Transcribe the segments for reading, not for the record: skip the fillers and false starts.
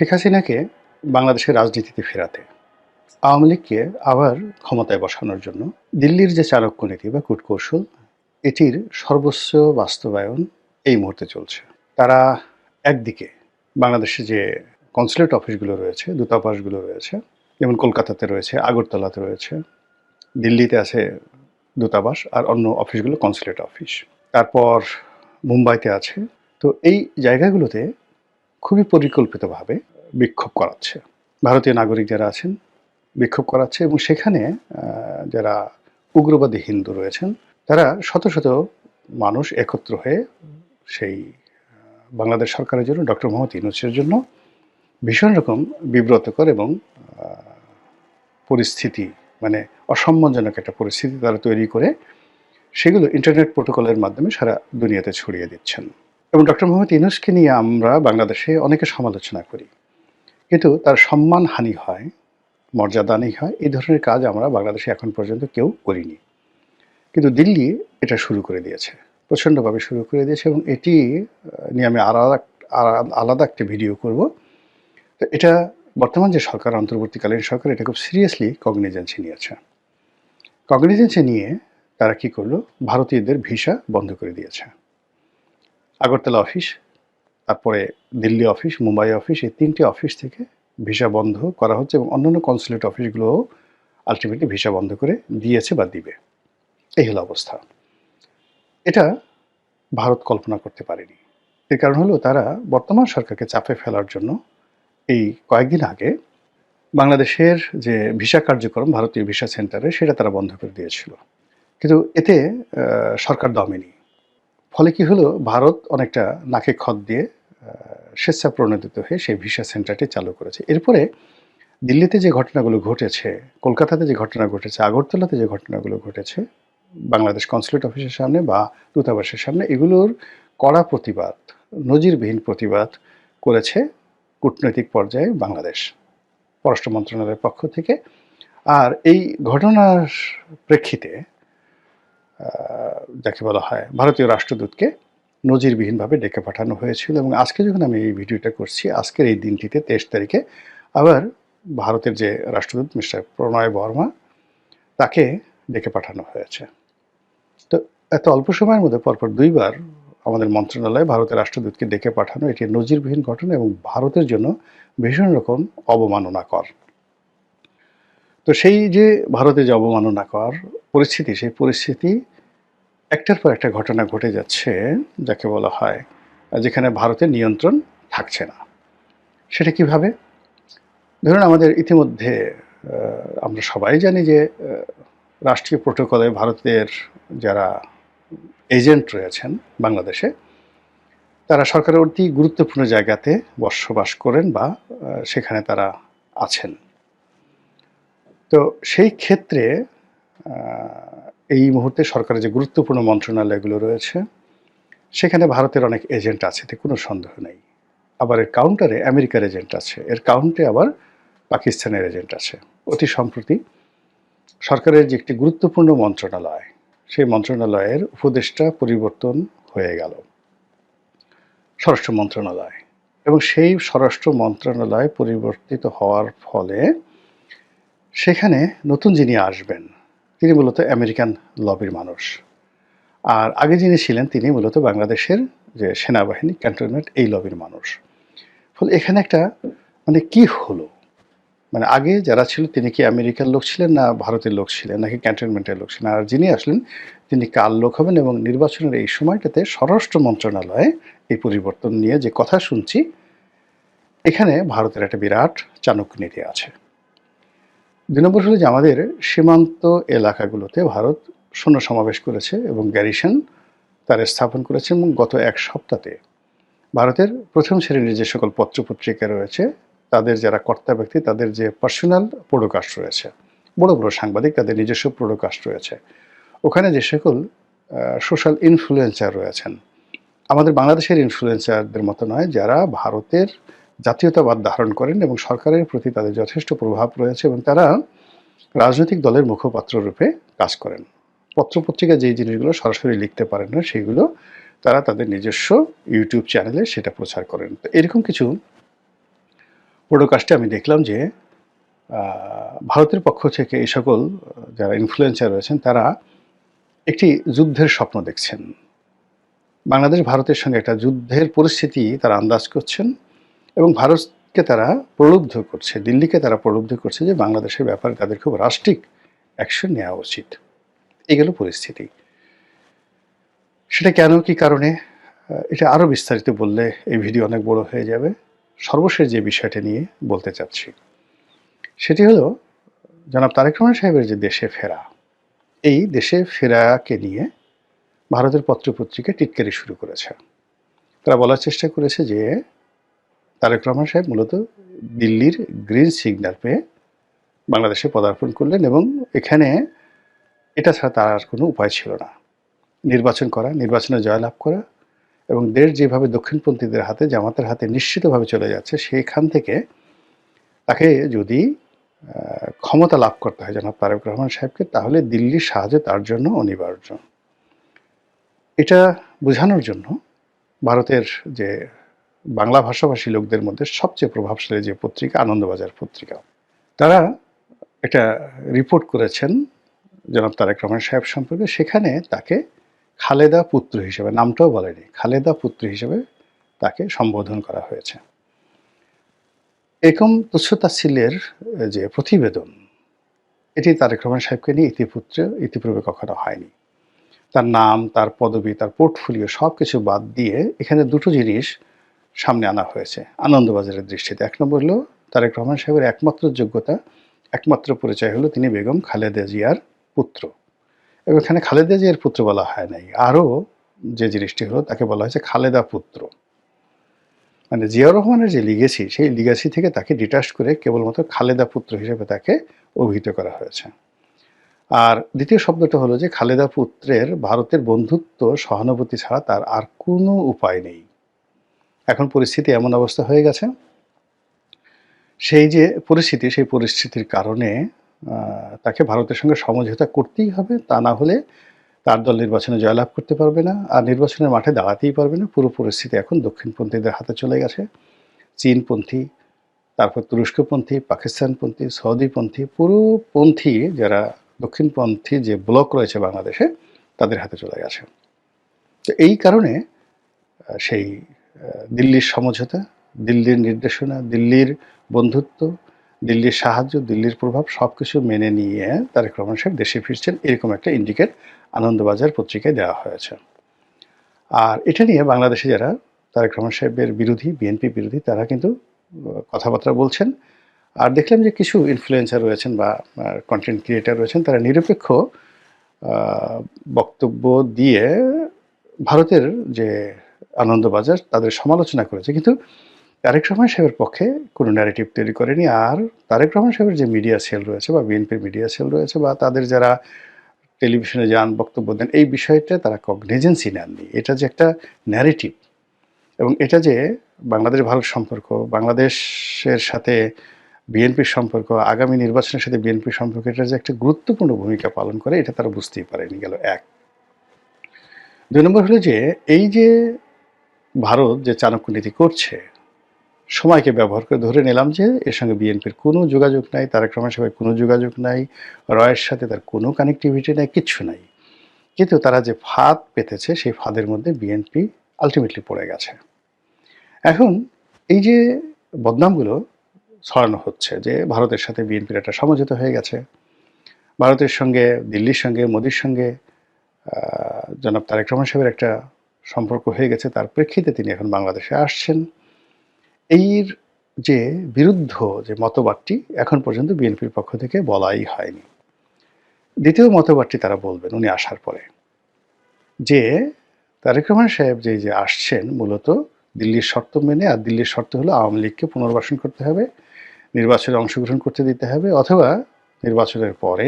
শেখ হাসিনাকে বাংলাদেশের রাজনীতিতে ফেরাতে আওয়ামী লীগকে আবার ক্ষমতায় বসানোর জন্য দিল্লির যে চাণক্যনীতি বা কূটকৌশল এটির সর্বোচ্চ বাস্তবায়ন এই মুহূর্তে চলছে। তারা একদিকে বাংলাদেশে যে কনসুলেট অফিসগুলো রয়েছে, দূতাবাসগুলো রয়েছে, যেমন কলকাতাতে রয়েছে, আগরতলাতে রয়েছে, দিল্লিতে আছে দূতাবাস, আর অন্য অফিসগুলো কনসুলেট অফিস। তারপর মুম্বাইতে আছে। তো এই জায়গাগুলোতে খুবই পরিকল্পিতভাবে বিক্ষোভ করাচ্ছে। ভারতীয় নাগরিক যারা আছেন বিক্ষোভ করাচ্ছে, এবং সেখানে যারা উগ্রবাদী হিন্দু রয়েছেন তারা শত শত মানুষ একত্র হয়ে সেই বাংলাদেশ সরকারের জন্য, ডক্টর মোহাম্মদ ইউনূসের জন্য ভীষণ রকম বিব্রতকর এবং পরিস্থিতি, মানে অসম্মানজনক একটা পরিস্থিতি তারা তৈরি করে সেগুলো ইন্টারনেট প্রোটোকলের মাধ্যমে সারা দুনিয়াতে ছড়িয়ে দিচ্ছেন। এবং ডক্টর মোহাম্মদ ইউনূসকে নিয়ে আমরা বাংলাদেশে অনেকে সমালোচনা করি, কিন্তু তার সম্মানহানি হয়, মর্যাদাহানি হয়। এই ধরনের কাজ আমরা বাংলাদেশে এখন পর্যন্ত কেউ করিনি, কিন্তু দিল্লি এটা শুরু করে দিয়েছে, প্রচণ্ডভাবে শুরু করে দিয়েছে। এবং এটি নিয়ে আমি আলাদা একটা ভিডিও করব। তো এটা বর্তমান যে সরকার, অন্তর্বর্তীকালীন সরকার, এটা খুব সিরিয়াসলি কগনিজেন্সি নিয়েছে। কগনিজেন্সি নিয়ে তারা কি করলো, ভারতীয়দের ভিসা বন্ধ করে দিয়েছে। আগরতলা অফিস, তারপরে দিল্লি অফিস, মুম্বাই অফিস, এই তিনটি অফিস থেকে ভিসা বন্ধ করা হচ্ছে, এবং অন্যান্য কনসুলেট অফিসগুলোও আলটিমেটলি ভিসা বন্ধ করে দিয়েছে বা দিবে। এই হলো অবস্থা। এটা ভারত কল্পনা করতে পারেনি। এর কারণ হলো তারা বর্তমান সরকারকে চাপে ফেলার জন্য এই কয়েকদিন আগে বাংলাদেশের যে ভিসা কার্যক্রম, ভারতীয় ভিসা সেন্টারে, সেটা তারা বন্ধ করে দিয়েছিল। কিন্তু এতে সরকার দমেনি। ফলে কি হলো, ভারত অনেকটা নাকে খত দিয়ে স্বেচ্ছা প্রণোদিত হয়ে সেই ভিসা সেন্টারটি চালু করেছে। এরপরে দিল্লিতে যে ঘটনাগুলো ঘটেছে, কলকাতাতে যে ঘটনা ঘটেছে, আগরতলাতে যে ঘটনাগুলো ঘটেছে, বাংলাদেশ কনসুলেট অফিসের সামনে বা দূতাবাসের সামনে, এগুলোর কড়া প্রতিবাদ, নজিরবিহীন প্রতিবাদ করেছে কূটনৈতিক পর্যায়ে বাংলাদেশ পররাষ্ট্র মন্ত্রণালয়ের পক্ষ থেকে। আর এই ঘটনার প্রেক্ষিতে যাকে বলা হয় ভারতীয় রাষ্ট্রদূতকে নজিরবিহীনভাবে ডেকে পাঠানো হয়েছিল। এবং আজকে যখন আমি এই ভিডিওটা করছি, আজকের এই দিনটিতে 23 তারিখে আবার ভারতের যে রাষ্ট্রদূত মিস্টার প্রণয় বর্মা, তাকে ডেকে পাঠানো হয়েছে। তো এত অল্প সময়ের মধ্যে পরপর দুইবার আমাদের মন্ত্রণালয়ে ভারতের রাষ্ট্রদূতকে ডেকে পাঠানো, এটি নজিরবিহীন ঘটনা এবং ভারতের জন্য ভীষণ রকম অবমাননাকর। তো সেই যে ভারতে যে অবমাননাকর পরিস্থিতি, সেই পরিস্থিতি একটার পর একটা ঘটনা ঘটে যাচ্ছে, যাকে বলা হয় যেখানে ভারতের নিয়ন্ত্রণ থাকছে না। সেটা কিভাবে? ধরুন, আমাদের ইতিমধ্যে আমরা সবাই জানি যে রাষ্ট্রীয় প্রোটোকলে ভারতের যারা এজেন্ট রয়েছেন বাংলাদেশে, তারা সরকারের অতি গুরুত্বপূর্ণ জায়গাতে বসবাস করেন বা সেখানে তারা আছেন। তো সেই ক্ষেত্রে এই মুহূর্তে সরকারের যে গুরুত্বপূর্ণ মন্ত্রণালয়গুলো রয়েছে, সেখানে ভারতের অনেক এজেন্ট আছে, এতে কোনো সন্দেহ নেই। আবার এর কাউন্টারে আমেরিকার এজেন্ট আছে, এর কাউন্টে আবার পাকিস্তানের এজেন্ট আছে। অতি সম্প্রতি সরকারের যে একটি গুরুত্বপূর্ণ মন্ত্রণালয়, সেই মন্ত্রণালয়ের উপদেষ্টা পরিবর্তন হয়ে গেল স্বরাষ্ট্র মন্ত্রণালয়। এবং সেই স্বরাষ্ট্র মন্ত্রণালয় পরিবর্তিত হওয়ার ফলে সেখানে নতুন যিনি আসবেন, তিনি মূলত আমেরিকান লবির মানুষ। আর আগে যিনি ছিলেন তিনি মূলত বাংলাদেশের যে সেনাবাহিনী, ক্যান্টনমেন্ট, এই লবির মানুষ। ফলে এখানে একটা মানে কি হলো, মানে আগে যারা ছিল তিনি কি আমেরিকার লোক ছিলেন, না ভারতের লোক ছিলেন, নাকি ক্যান্টনমেন্টের লোক ছিলেন? আর যিনি আসলেন তিনি কার লোক হবেন? এবং নির্বাচনের এই সময়টাতে স্বরাষ্ট্র মন্ত্রণালয়ে এই পরিবর্তন নিয়ে যে কথা শুনছি, এখানে ভারতের একটা বিরাট চাণক্যনীতি আছে। 2 নম্বর হলো যে আমাদের সীমান্ত এলাকাগুলোতে ভারত সৈন্য সমাবেশ করেছে এবং গ্যারিসন তারা স্থাপন করেছে। এবং গত এক সপ্তাহে ভারতের প্রথম শ্রেণীর যে সকল পত্রপত্রিকা রয়েছে, তাদের যারা কর্তা ব্যক্তি, তাদের যে পার্সোনাল প্রোডকাস্ট রয়েছে, বড় বড় সাংবাদিক, তাদের নিজস্ব প্রোডকাস্ট রয়েছে, ওখানে যে সকল সোশ্যাল ইনফ্লুয়েন্সার রয়েছেন, আমাদের বাংলাদেশের ইনফ্লুয়েন্সারদের মতো নয়, যারা ভারতের জাতীয়তাবাদ ধারণ করেন এবং সরকারের প্রতি তাদের যথেষ্ট প্রভাব রয়েছে, এবং তারা রাজনৈতিক দলের মুখপাত্র রূপে কাজ করেন। পত্রপত্রিকা যেই জিনিসগুলো সরাসরি লিখতে পারেন না, সেগুলো তারা তাদের নিজস্ব ইউটিউব চ্যানেলে সেটা প্রচার করেন। তো এরকম কিছু পডকাস্টে আমি দেখলাম যে ভারতের পক্ষ থেকে এই সকল যারা ইনফ্লুয়েন্সার রয়েছেন তারা একটি যুদ্ধের স্বপ্ন দেখছেন। বাংলাদেশ ভারতের সঙ্গে একটা যুদ্ধের পরিস্থিতি তারা আন্দাজ করছেন এবং ভারতকে তারা প্রলুব্ধ করছে, দিল্লিকে তারা প্রলুব্ধ করছে যে বাংলাদেশের ব্যাপারে তাদের খুব রাষ্ট্রিক অ্যাকশন নেওয়া উচিত। এই গেল পরিস্থিতি। সেটা কেন, কি কারণে, এটা আরও বিস্তারিত বললে এই ভিডিও অনেক বড় হয়ে যাবে। সর্বশেষ যে বিষয়টা নিয়ে বলতে চাচ্ছি সেটি হলো জনাব তারেক রহমান সাহেবের যে দেশে ফেরা, এই দেশে ফেরাকে নিয়ে ভারতের পত্রপত্রিকা টিটকারি শুরু করেছে। তারা বলার চেষ্টা করেছে যে তারেক রহমান সাহেব মূলত দিল্লির গ্রিন সিগন্যাল পেয়ে বাংলাদেশে পদার্পণ করলেন এবং এখানে এটা ছাড়া তার আর কোনো উপায় ছিল না। নির্বাচন করা, নির্বাচনে জয়লাভ করা এবং দেশ যেভাবে দক্ষিণপন্থীদের হাতে, জামাতের হাতে নিশ্চিতভাবে চলে যাচ্ছে, সেইখান থেকে তাকে যদি ক্ষমতা লাভ করতে হয় জনাব তারেক রহমান সাহেবকে, তাহলে দিল্লির সাহায্য তার জন্য অনিবার্য। এটা বোঝানোর জন্য ভারতের যে বাংলা ভাষাভাষী লোকদের মধ্যে সবচেয়ে প্রভাবশালী যে পত্রিকা আনন্দবাজার পত্রিকা, তারা একটা রিপোর্ট করেছেন জনাব তারেক রহমান সাহেব সম্পর্কে। সেখানে তাকে খালেদা পুত্র হিসেবে, নামটাও বলেনি, খালেদা পুত্র হিসেবে তাকে সম্বোধন করা হয়েছে। এরকম তুচ্ছ-তাচ্ছিল্যের যে প্রতিবেদন, এটি তারেক রহমান সাহেবকে নিয়ে ইতিপূর্বে কখনো হয়নি। তার নাম, তার পদবি, তার পোর্টফোলিও সব কিছু বাদ দিয়ে এখানে দুটো জিনিস সামনে আনা হয়েছে আনন্দবাজারের দৃষ্টিতে। এক নম্বর হলো তারেক রহমান সাহেবের একমাত্র যোগ্যতা, একমাত্র পরিচয় হলো তিনি বেগম খালেদা জিয়ার পুত্র। এবং এখানে খালেদা জিয়ার পুত্র বলা হয় নাই, আরও যে জিনিসটি হলো তাকে বলা হয়েছে খালেদা পুত্র। মানে জিয়াউর রহমানের যে লিগেসি, সেই লিগেসি থেকে তাকে ডিটাচ করে কেবলমাত্র খালেদা পুত্র হিসেবে তাকে অভিহিত করা হয়েছে। আর দ্বিতীয় শব্দটা হলো যে খালেদা পুত্রের ভারতের বন্ধুত্ব, সহানুভূতি ছাড়া তার আর কোনো উপায় নেই। এখন পরিস্থিতি এমন অবস্থা হয়ে গেছে, সেই যে পরিস্থিতি, সেই পরিস্থিতির কারণে তাকে ভারতের সঙ্গে সমঝোতা করতেই হবে। তা না হলে তার দল নির্বাচনে জয়লাভ করতে পারবে না, আর নির্বাচনের মাঠে দাঁড়াতেই পারবে না। পুরো পরিস্থিতি এখন দক্ষিণপন্থীদের হাতে চলে গেছে। চীনপন্থী, তারপর তুরস্কপন্থী, পাকিস্তানপন্থী, সৌদিপন্থী, পুরো পন্থী যারা দক্ষিণপন্থী যে ব্লক রয়েছে বাংলাদেশে, তাদের হাতে চলে গেছে। তো এই কারণে সেই দিল্লির সমঝোতা, দিল্লির নির্দেশনা, দিল্লির বন্ধুত্ব, দিল্লির সাহায্য, দিল্লির প্রভাব সব কিছু মেনে নিয়ে তারেক রহমান সাহেব দেশে ফিরছেন, এরকম একটা ইন্ডিকেট আনন্দবাজার পত্রিকায় দেওয়া হয়েছে। আর এটা নিয়ে বাংলাদেশে যারা তারেক রহমান সাহেবের বিরোধী, বিএনপি বিরোধী, তারা কিন্তু কথাবার্তা বলছেন। আর দেখলাম যে কিছু ইনফ্লুয়েন্সার রয়েছেন বা কন্টেন্ট ক্রিয়েটার রয়েছেন, তারা নিরপেক্ষ বক্তব্য দিয়ে ভারতের যে আনন্দবাজার তাদের সমালোচনা করেছে, কিন্তু তারেক রহমান সাহেবের পক্ষে কোনো ন্যারেটিভ তৈরি করেনি। আর তারেক রহমান সাহেবের যে মিডিয়া সেল রয়েছে বা বিএনপির মিডিয়া সেল রয়েছে বা তাদের যারা টেলিভিশনে যান, বক্তব্য দেন, এই বিষয়টা তারা কগনিজেন্সি নেননি। এটা যে একটা ন্যারেটিভ এবং এটা যে বাংলাদেশ ভারত সম্পর্ক, বাংলাদেশের সাথে বিএনপির সম্পর্ক, আগামী নির্বাচনের সাথে বিএনপির সম্পর্ক, এটা যে একটা গুরুত্বপূর্ণ ভূমিকা পালন করে, এটা তারা বুঝতেই পারেনি। গেল এক। দুই নম্বর হলো যে এই যে ভারত যে চাণক্য নীতি করছে, সময়কে ব্যবহার করে ধরে নিলাম যে এর সঙ্গে বিএনপির কোনো যোগাযোগ নাই, তারেক রহমান সাহেবের কোনো যোগাযোগ নাই, রয়ের সাথে তার কোনো কানেক্টিভিটি নাই, কিচ্ছু নাই। কিন্তু তারা যে ফাঁদ পেতেছে, সেই ফাঁদের মধ্যে বিএনপি আলটিমেটলি পড়ে গেছে। এখন এই যে বদনামগুলো ছড়ানো হচ্ছে যে ভারতের সাথে বিএনপির একটা সমঝোতা হয়ে গেছে, ভারতের সঙ্গে, দিল্লির সঙ্গে, মোদির সঙ্গে জনাব তারেক রহমান সাহেবের একটা সম্পর্ক হয়ে গেছে, তার প্রেক্ষিতে তিনি এখন বাংলাদেশে আসছেন। এর যে বিরুদ্ধ যে মতবাদটি এখন পর্যন্ত বিএনপির পক্ষ থেকে বলাই হয়নি। দ্বিতীয় মতবাদটি তারা বলবেন উনি আসার পরে, যে তারেক রহমান সাহেব যে আসছেন মূলত দিল্লির শর্ত মেনে। আর দিল্লির শর্ত হলো আওয়ামী লীগকে পুনর্বাসন করতে হবে, নির্বাচনে অংশগ্রহণ করতে দিতে হবে, অথবা নির্বাচনের পরে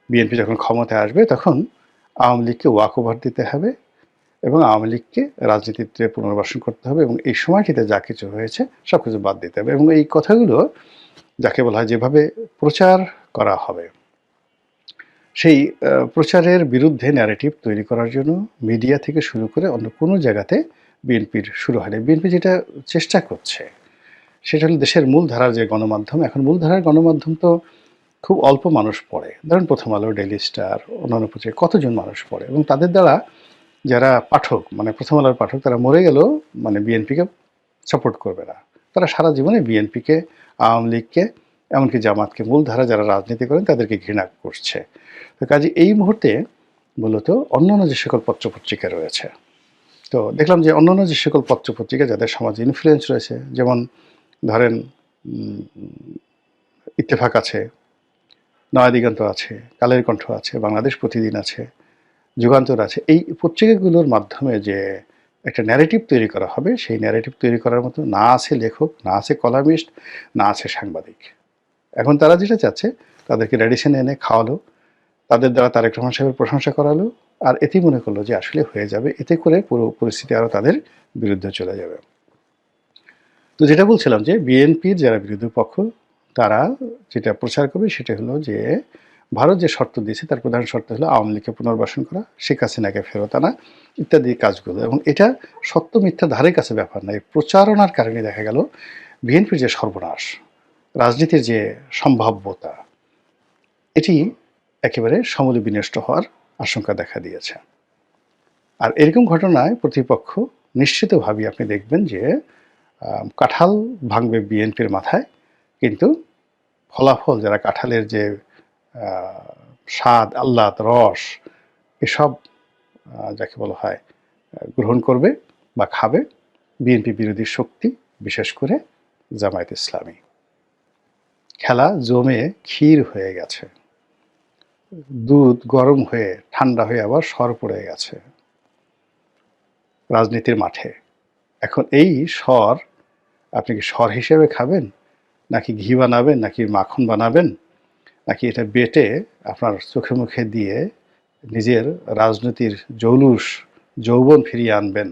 বিএনপি যখন ক্ষমতায় আসবে তখন আওয়ামী লীগকে ওয়াক ওভার দিতে হবে এবং আওয়ামী লীগকে রাজনীতিতে পুনর্বাসন করতে হবে এবং এই সময়টিতে যা কিছু হয়েছে সব কিছু বাদ দিতে হবে। এবং এই কথাগুলো যাকে বলা হয় যেভাবে প্রচার করা হবে, সেই প্রচারের বিরুদ্ধে ন্যারেটিভ তৈরি করার জন্য মিডিয়া থেকে শুরু করে অন্য কোনো জায়গাতে বিএনপির শুরু হয়নি। বিএনপি যেটা চেষ্টা করছে সেটা হলো দেশের মূলধারার যে গণমাধ্যম। এখন মূলধারার গণমাধ্যম তো খুব অল্প মানুষ পড়ে। ধরেন প্রথম আলো, ডেইলি স্টার, অন্যান্য পত্রিকা কতজন মানুষ পড়ে, এবং তাদের দ্বারা যারা পাঠক, মানে প্রথম আলোর পাঠক, তারা মরে গেলেও মানে বিএনপিকে সাপোর্ট করবে না। তারা সারা জীবনে বিএনপিকে, আওয়ামী লীগকে, এমনকি জামাতকে, মূলধারা যারা রাজনীতি করেন তাদেরকে ঘৃণা করছে। তো কাজে এই মুহূর্তে মূলত অন্যান্য যে সকল পত্রপত্রিকা রয়েছে, তো দেখলাম যে অন্যান্য যে সকল পত্রপত্রিকা যাদের সমাজে ইনফ্লুয়েন্স রয়েছে, যেমন ধরেন ইত্তেফাক আছে, নয়া দিগন্ত আছে, কালের কণ্ঠ আছে, বাংলাদেশ প্রতিদিন আছে, যুগান্তর আছে, এই পত্রিকাগুলোর মাধ্যমে যে একটা ন্যারেটিভ তৈরি করা হবে, সেই ন্যারেটিভ তৈরি করার মতো না আছে লেখক, না আছে কলামিস্ট, না আছে সাংবাদিক। এখন তারা যেটা চাচ্ছে, তাদেরকে রেডিশনে এনে খাওয়ালো, তাদের দ্বারা তারেক রহমান সাহেবের প্রশংসা করালো, আর এতেই মনে করলো যে আসলে হয়ে যাবে, এতে করে পুরো পরিস্থিতি আরও তাদের বিরুদ্ধে চলে যাবে। তো যেটা বলছিলাম যে বিএনপির যারা বিরোধী পক্ষ, তারা যেটা প্রচার করবে সেটা হলো যে ভারত যে শর্ত দিয়েছে তার প্রধান শর্ত হলো আওয়ামী লীগকে পুনর্বাসন করা, শেখ হাসিনাকে ফেরত আনা, ইত্যাদি কাজগুলো। এবং এটা সত্য মিথ্যা ধারে কাছে ব্যাপার নয়, প্রচারণার কারণে দেখা গেল বিএনপির যে সর্বনাশ, রাজনীতির যে সম্ভাব্যতা, এটি একেবারে সমূলে বিনষ্ট হওয়ার আশঙ্কা দেখা দিয়েছে। আর এরকম ঘটনায় প্রতিপক্ষ নিশ্চিতভাবেই আপনি দেখবেন যে কাঁঠাল ভাঙবে বিএনপির মাথায়, কিন্তু ফলাফল যারা কাঁঠালের যে স্বাদ, আহ্লাদ, রস, এসব যাকে বলা হয় গ্রহণ করবে বা খাবে বিএনপি বিরোধী শক্তি, বিশেষ করে জামায়াত ইসলামী। খেলা জমে ক্ষীর হয়ে গেছে, দুধ গরম হয়ে ঠান্ডা হয়ে আবার সর পড়ে গেছে রাজনীতির মাঠে। এখন এই সর আপনি কি সর হিসেবে খাবেন, নাকি ঘি বানাবেন, নাকি মাখন বানাবেন, নাকি এটা বেটে আপনার চোখে মুখে দিয়ে নিজের রাজনীতির জৌলুস যৌবন ফিরিয়ে আনবেন?